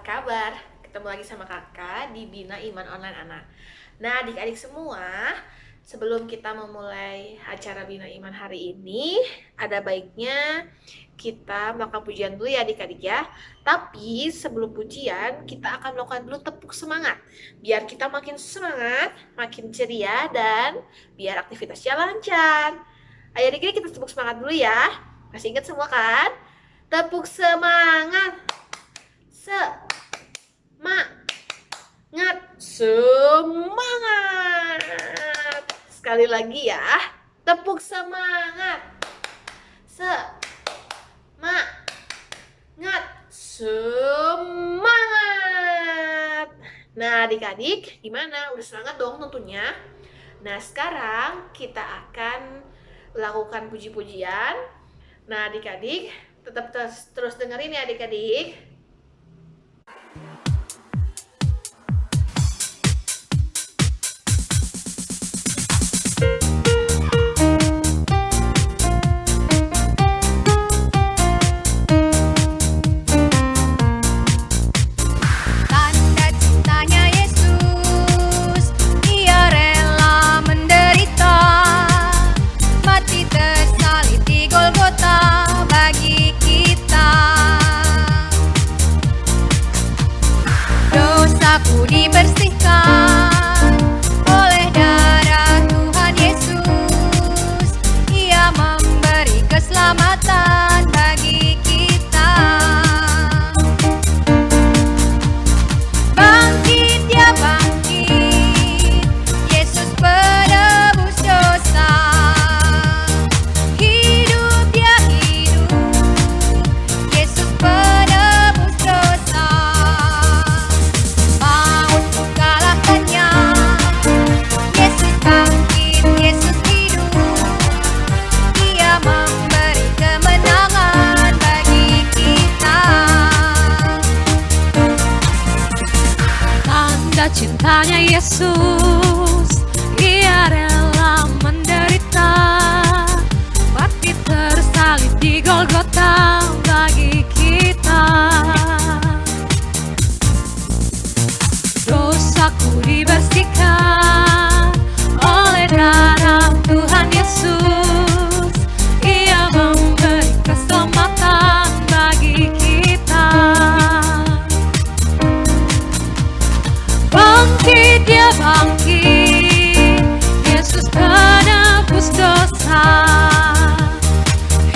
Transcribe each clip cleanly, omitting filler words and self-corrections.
kabar? Ketemu lagi sama kakak di Bina Iman Online Anak. Nah, adik-adik semua, sebelum kita memulai acara Bina Iman hari ini, ada baiknya kita melakukan pujian dulu ya adik-adik ya. Tapi sebelum pujian, kita akan melakukan dulu tepuk semangat. Biar kita makin semangat, makin ceria, dan biar aktivitasnya lancar. Ayo adik-adik kita tepuk semangat dulu ya. Masih ingat semua kan? Tepuk semangat. Semangat. Sekali lagi ya. Tepuk semangat. Semangat. Nah, adik-adik, gimana? Udah semangat dong tentunya. Nah, sekarang kita akan lakukan puji-pujian. Nah, adik-adik, tetap terus dengerin ya adik-adik. Dibersihkan oleh darah Tuhan Yesus. Ia memberi keselamatan bagi kita. Bangkit, dia bangkit, Yesus penebus dosa. Hidup, dia hidup, Yesus penebus dosa. Cintanya Yesus, Ia rela menderita, mati tersalib di Golgota bagi kita. Dosaku dibersihkan oleh darah Tuhan Yesus. Ia memberi keselamatan bagi kita. Bangkit, dia bangkit, Yesus penebus dosa.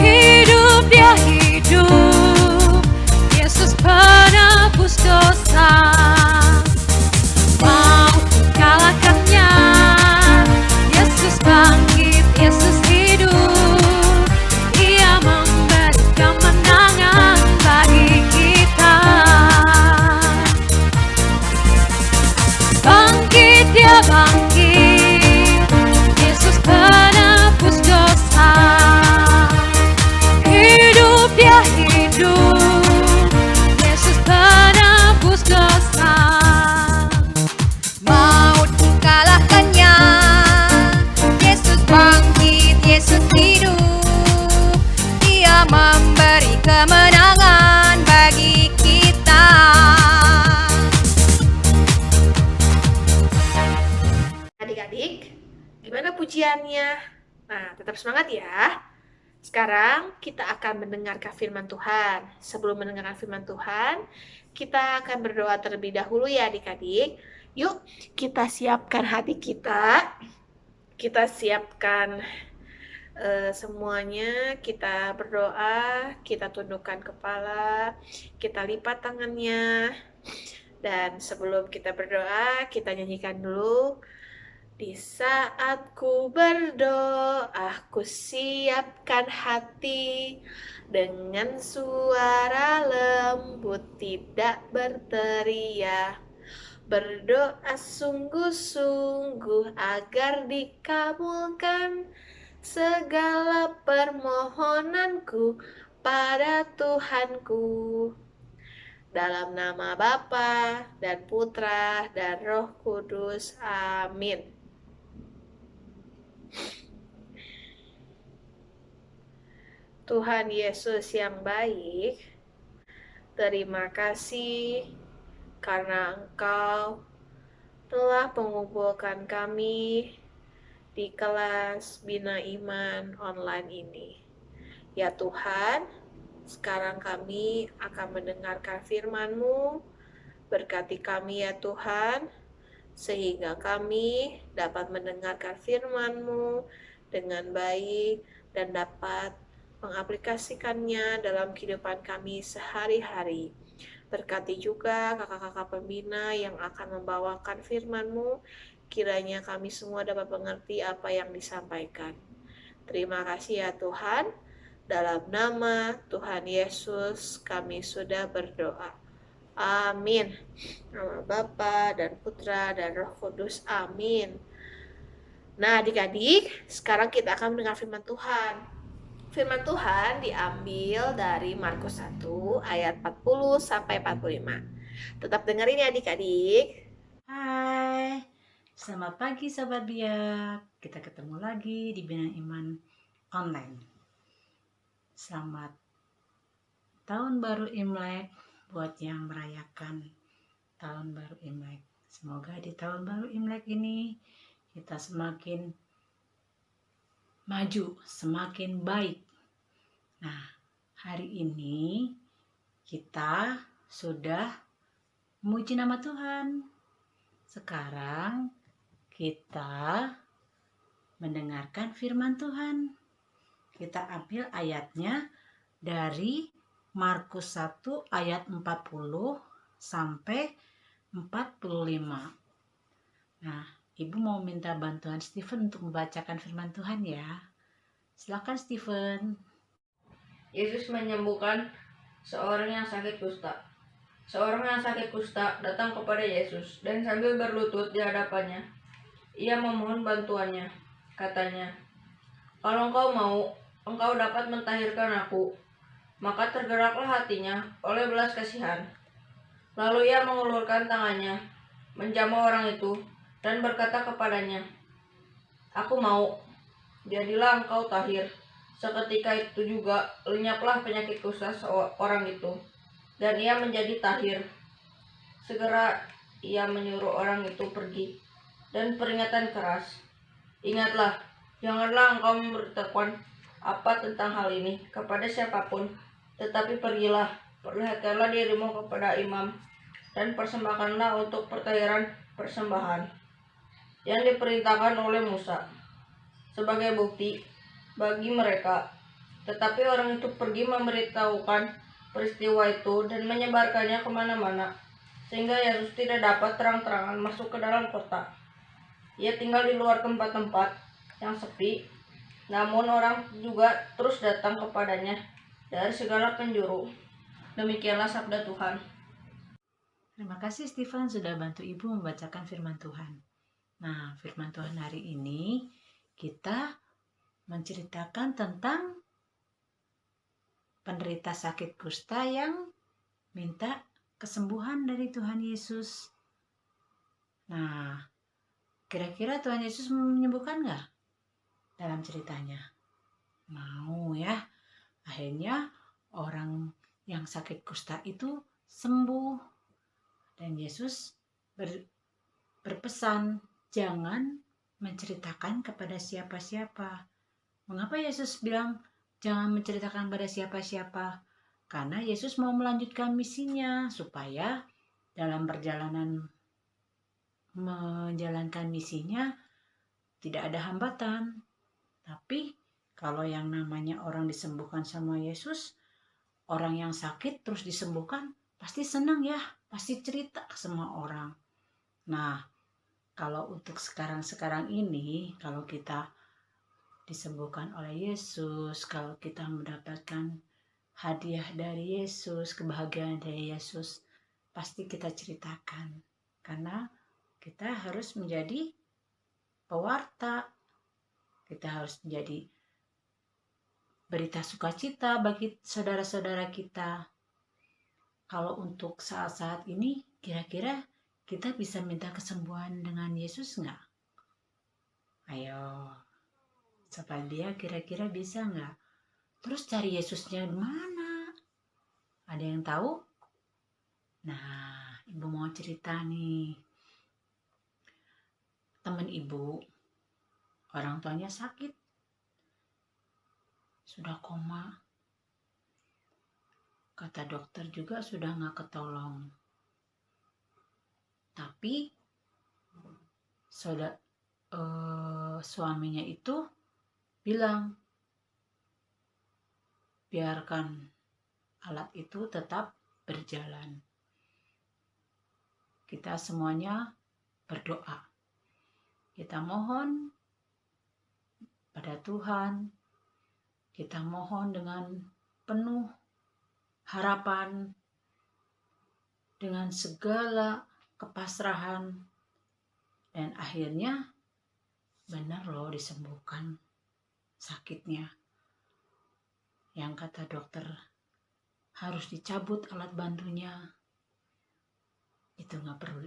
Hidup, dia hidup, Yesus penebus dosa. Maut kalahkannya, Yesus bangkit, Yesus hidup. Ia memberi kemenangan bagi kita. Bangkit, dia bangkit, Yesus penebus dosa. Hidup, dia hidup, Yesus penebus dosa. Maut kalahkannya, Yesus bangkit, Yesus hidup. Ia memberi kemenangan bagi kita. Adik-adik, gimana pujiannya? Nah, tetap semangat ya. Sekarang kita akan mendengarkan firman Tuhan. Sebelum mendengarkan firman Tuhan, kita akan berdoa terlebih dahulu ya adik-adik. Yuk, kita siapkan hati kita. Kita siapkan semuanya. Kita berdoa, kita tundukkan kepala, kita lipat tangannya. Dan sebelum kita berdoa, kita nyanyikan dulu. Di saat ku berdoa, ku siapkan hati dengan suara lembut, tidak berteriak. Berdoa sungguh-sungguh agar dikabulkan segala permohonanku pada Tuhanku. Dalam nama Bapa dan Putra dan Roh Kudus. Amin. Tuhan Yesus yang baik, terima kasih karena Engkau telah mengumpulkan kami di kelas Bina Iman online ini. Ya Tuhan, sekarang kami akan mendengarkan firman-Mu. Berkati kami ya Tuhan, sehingga kami dapat mendengarkan firman-Mu dengan baik dan dapat mengaplikasikannya dalam kehidupan kami sehari-hari. Berkati juga kakak-kakak pembina yang akan membawakan firman-Mu, kiranya kami semua dapat mengerti apa yang disampaikan. Terima kasih ya Tuhan, dalam nama Tuhan Yesus kami sudah berdoa. Amin. Nama Bapa dan Putra dan Roh Kudus. Amin. Nah adik-adik, sekarang kita akan mendengar firman Tuhan. Firman Tuhan diambil dari Markus 1 ayat 40 sampai 45. Tetap dengerin ya adik-adik. Hai, selamat pagi Sobat Biak. Kita ketemu lagi di Bina Iman Online. Selamat Tahun Baru Imlek buat yang merayakan Tahun Baru Imlek. Semoga di Tahun Baru Imlek ini kita semakin maju, semakin baik. Nah, hari ini kita sudah memuji nama Tuhan. Sekarang kita mendengarkan firman Tuhan. Kita ambil ayatnya dari Markus 1 ayat 40 sampai 45. Nah, Ibu mau minta bantuan Stephen untuk membacakan firman Tuhan ya. Silakan Stephen. Yesus menyembuhkan seorang yang sakit kusta. Seorang yang sakit kusta datang kepada Yesus dan sambil berlutut di hadapannya, ia memohon bantuannya. Katanya, "Kalau engkau mau, engkau dapat mentahirkan aku." Maka tergeraklah hatinya oleh belas kasihan. Lalu ia mengulurkan tangannya, menjamah orang itu, dan berkata kepadanya, "Aku mau, jadilah engkau tahir." Seketika itu juga lenyaplah penyakit kusta orang itu, dan ia menjadi tahir. Segera ia menyuruh orang itu pergi, dan peringatan keras, "Ingatlah, janganlah engkau memberitakan apa tentang hal ini kepada siapapun, tetapi pergilah, perlihatkanlah dirimu kepada imam, dan persembahkanlah untuk pertahiran persembahan yang diperintahkan oleh Musa sebagai bukti bagi mereka." Tetapi orang itu pergi memberitahukan peristiwa itu dan menyebarkannya kemana-mana, sehingga Yesus tidak dapat terang-terangan masuk ke dalam kota. Ia tinggal di luar tempat-tempat yang sepi, namun orang juga terus datang kepadanya dari segala penjuru. Demikianlah sabda Tuhan. Terima kasih Stephen sudah bantu Ibu membacakan firman Tuhan. Nah, firman Tuhan hari ini kita menceritakan tentang penderita sakit kusta yang minta kesembuhan dari Tuhan Yesus. Nah, kira-kira Tuhan Yesus menyembuhkan nggak dalam ceritanya? Mau ya. Akhirnya orang yang sakit kusta itu sembuh. Dan Yesus berpesan, jangan menceritakan kepada siapa-siapa. Mengapa Yesus bilang jangan menceritakan pada siapa-siapa? Karena Yesus mau melanjutkan misinya supaya dalam perjalanan menjalankan misinya tidak ada hambatan. Tapi kalau yang namanya orang disembuhkan sama Yesus, orang yang sakit terus disembuhkan, pasti senang ya, pasti cerita ke semua orang. Nah, kalau untuk sekarang ini, kalau kita disembuhkan oleh Yesus, kalau kita mendapatkan hadiah dari Yesus, kebahagiaan dari Yesus, pasti kita ceritakan. Karena kita harus menjadi pewarta, kita harus menjadi berita sukacita bagi saudara-saudara kita. Kalau untuk saat-saat ini, kira-kira kita bisa minta kesembuhan dengan Yesus nggak? Ayo, Sobat Dia kira-kira bisa nggak? Terus cari Yesusnya di mana? Ada yang tahu? Nah, ibu mau cerita nih. Teman ibu, orang tuanya sakit, sudah koma. Kata dokter juga sudah nggak ketolong. Tapi suaminya itu bilang, biarkan alat itu tetap berjalan. Kita semuanya berdoa. Kita mohon pada Tuhan. Kita mohon dengan penuh harapan, dengan segala kepasrahan, dan akhirnya benar loh disembuhkan sakitnya. Yang kata dokter harus dicabut alat bantunya, itu nggak perlu,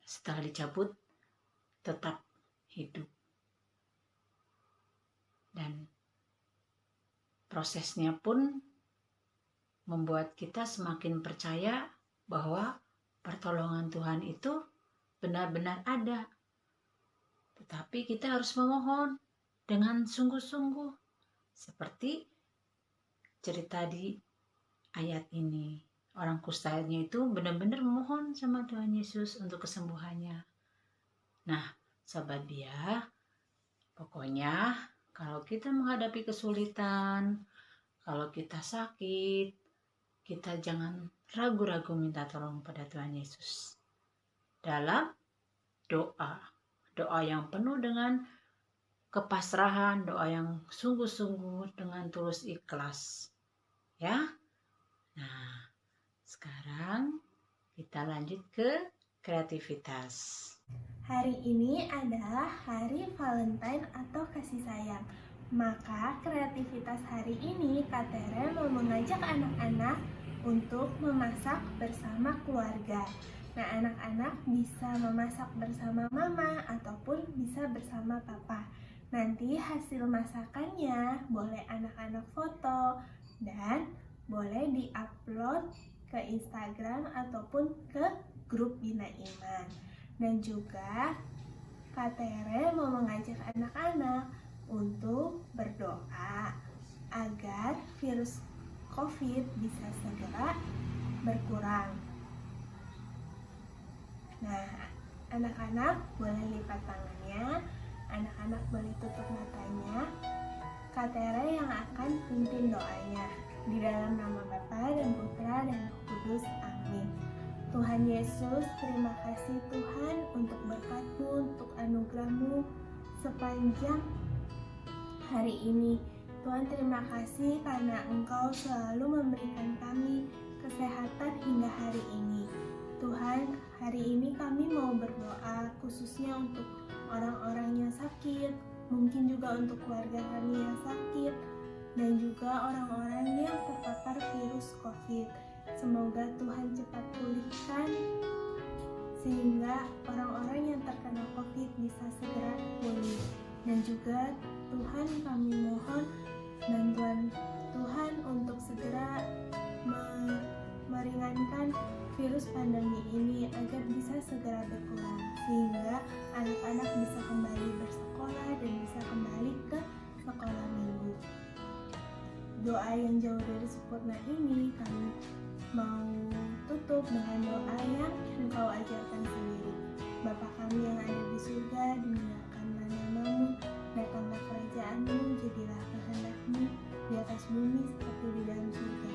setelah dicabut tetap hidup. Dan prosesnya pun membuat kita semakin percaya bahwa pertolongan Tuhan itu benar-benar ada. Tetapi kita harus memohon dengan sungguh-sungguh. Seperti cerita di ayat ini. Orang kustanya itu benar-benar memohon sama Tuhan Yesus untuk kesembuhannya. Nah, Sobat Bia, pokoknya kalau kita menghadapi kesulitan, kalau kita sakit, kita jangan ragu-ragu minta tolong pada Tuhan Yesus. Dalam doa yang penuh dengan kepasrahan, doa yang sungguh-sungguh dengan tulus ikhlas. Ya. Nah, sekarang kita lanjut ke kreativitas. Hari ini adalah hari Valentine atau kasih sayang. Maka kreativitas hari ini Kak Tere mau mengajak anak-anak untuk memasak bersama keluarga. Nah, anak-anak bisa memasak bersama mama ataupun bisa bersama papa. Nanti hasil masakannya boleh anak-anak foto dan boleh di-upload ke Instagram ataupun ke grup Bina Iman. Dan juga Kak Tere mau mengajak anak-anak untuk berdoa agar virus COVID bisa segera berkurang. Nah, anak-anak boleh lipat tangannya, anak-anak boleh tutup matanya. Kak Tere yang akan pimpin doanya. Di dalam nama Bapa dan Putra dan Roh Kudus. Amin. Tuhan Yesus, terima kasih Tuhan untuk berkat-Mu, untuk anugerah-Mu sepanjang hari ini. Tuhan, terima kasih karena Engkau selalu memberikan kami kesehatan hingga hari ini. Tuhan, hari ini kami mau berdoa khususnya untuk orang-orang yang sakit, mungkin juga untuk keluarga kami yang sakit, dan juga orang-orang yang terpapar virus COVID. Semoga Tuhan cepat pulihkan sehingga orang-orang yang terkena COVID bisa segera pulih. Dan juga Tuhan, kami mohon bantuan Tuhan untuk segera meringankan virus pandemi ini agar bisa segera berkurang, sehingga anak-anak bisa kembali bersekolah dan bisa kembali ke sekolah minggu. Doa yang jauh dari sempurna ini kami mau tutup dengan doa yang Engkau ajarkan sendiri. Bapa kami yang ada di surga, dimuliakanlah namamu, datanglah kerajaan-Mu, jadilah kehendak-Mu di atas bumi seperti di dalam surga.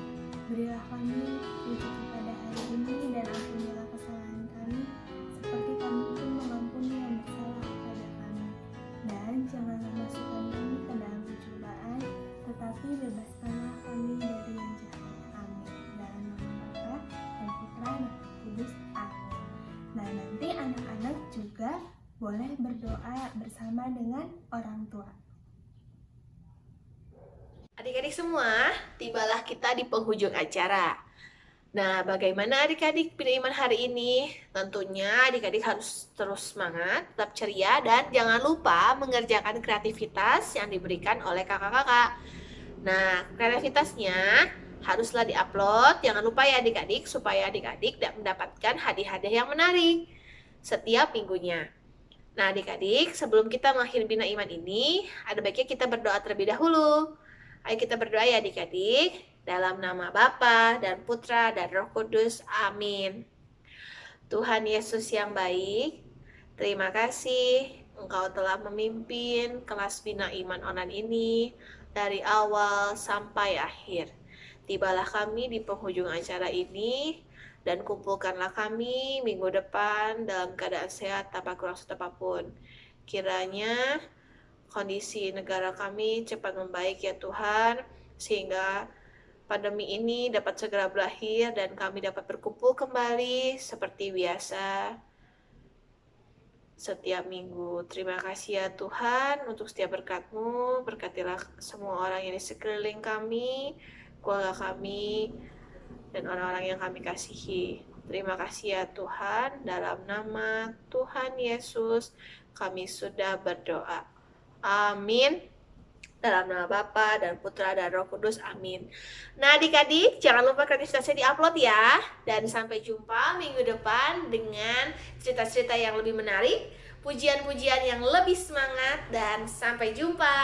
Berilah kami rezeki pada hari ini dan ampunilah kesalahan kami seperti kami pun mengampuni yang bersalah kepada kami. Dan janganlah masukkan kami ke dalam pencobaan, tetapi bebaskanlah kami dari yang jahat. Amin. Dalam nama Bapa dan Putra dan Roh Kudus. Amin. Nah, nanti anak-anak juga boleh berdoa bersama dengan orang tua. Adik-adik semua, tibalah kita di penghujung acara. Nah, bagaimana adik-adik Bina Iman hari ini? Tentunya adik-adik harus terus semangat, tetap ceria, dan jangan lupa mengerjakan kreativitas yang diberikan oleh kakak-kakak. Nah, kreativitasnya haruslah diupload. Jangan lupa ya adik-adik, supaya adik-adik mendapatkan hadiah-hadiah yang menarik setiap minggunya. Nah adik-adik, sebelum kita mengakhiri Bina Iman ini, ada baiknya kita berdoa terlebih dahulu. Ayo kita berdoa ya adik-adik, dalam nama Bapa dan Putra dan Roh Kudus. Amin. Tuhan Yesus yang baik, terima kasih Engkau telah memimpin kelas Bina Iman online ini dari awal sampai akhir. Tibalah kami di penghujung acara ini dan kumpulkanlah kami minggu depan dalam keadaan sehat tanpa kurang satu apapun. Kiranya kondisi negara kami cepat membaik ya Tuhan, sehingga pandemi ini dapat segera berakhir dan kami dapat berkumpul kembali seperti biasa setiap minggu. Terima kasih ya Tuhan untuk setiap berkat-Mu. Berkatilah semua orang yang di sekeliling kami, keluarga kami, dan orang-orang yang kami kasihi. Terima kasih ya Tuhan. Dalam nama Tuhan Yesus kami sudah berdoa. Amin. Dalam nama Bapa dan Putra dan Roh Kudus. Amin. Nah adik-adik, jangan lupa kreativitasnya diupload ya. Dan sampai jumpa minggu depan dengan cerita-cerita yang lebih menarik, pujian-pujian yang lebih semangat, dan sampai jumpa.